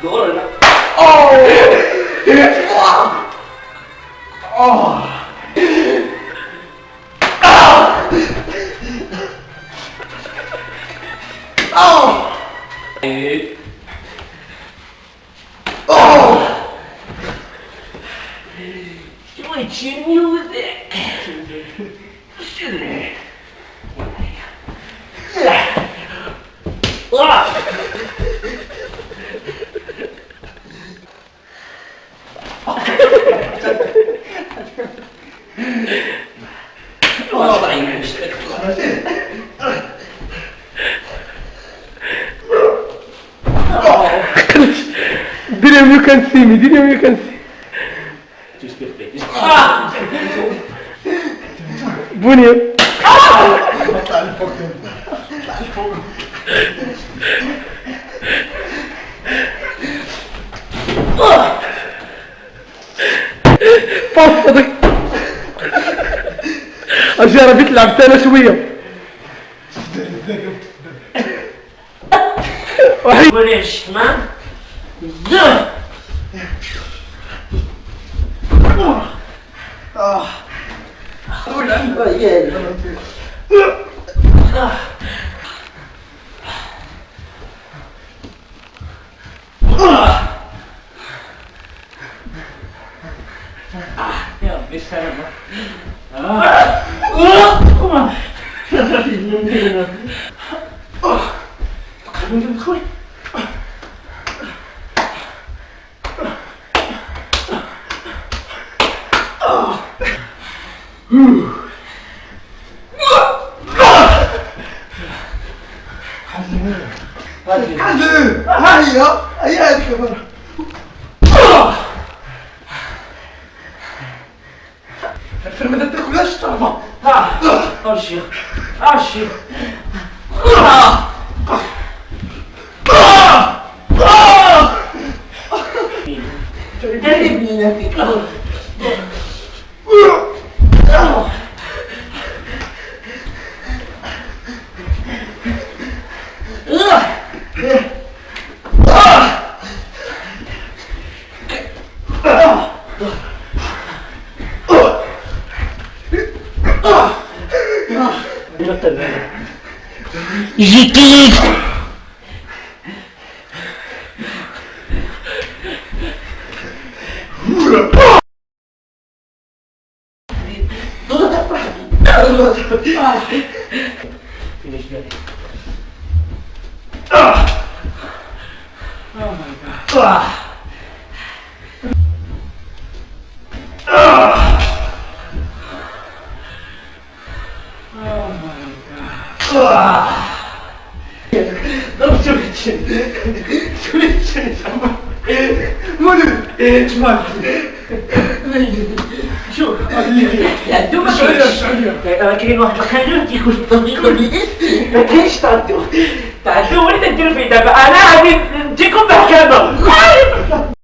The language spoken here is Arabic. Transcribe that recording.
دور انا. What's your music? Didn't you can see me? Didn't you can see? بني اطلع لفوق اطلع لفوق. فصدك أشارة بتلعب تانا شوية. وليش ما؟ يا بسلامة. هيا هذيك مرة. الفيلم ده تاكلهاش طرفة. أرشي أرشي. دربني يا فيك. Jiki. Oh my God. شوف لا دوما كاين واحد الخانوت يكون طريقه ما كاينش تعدو وليت ندير في دابا انا غادي نجيكم بحكامه.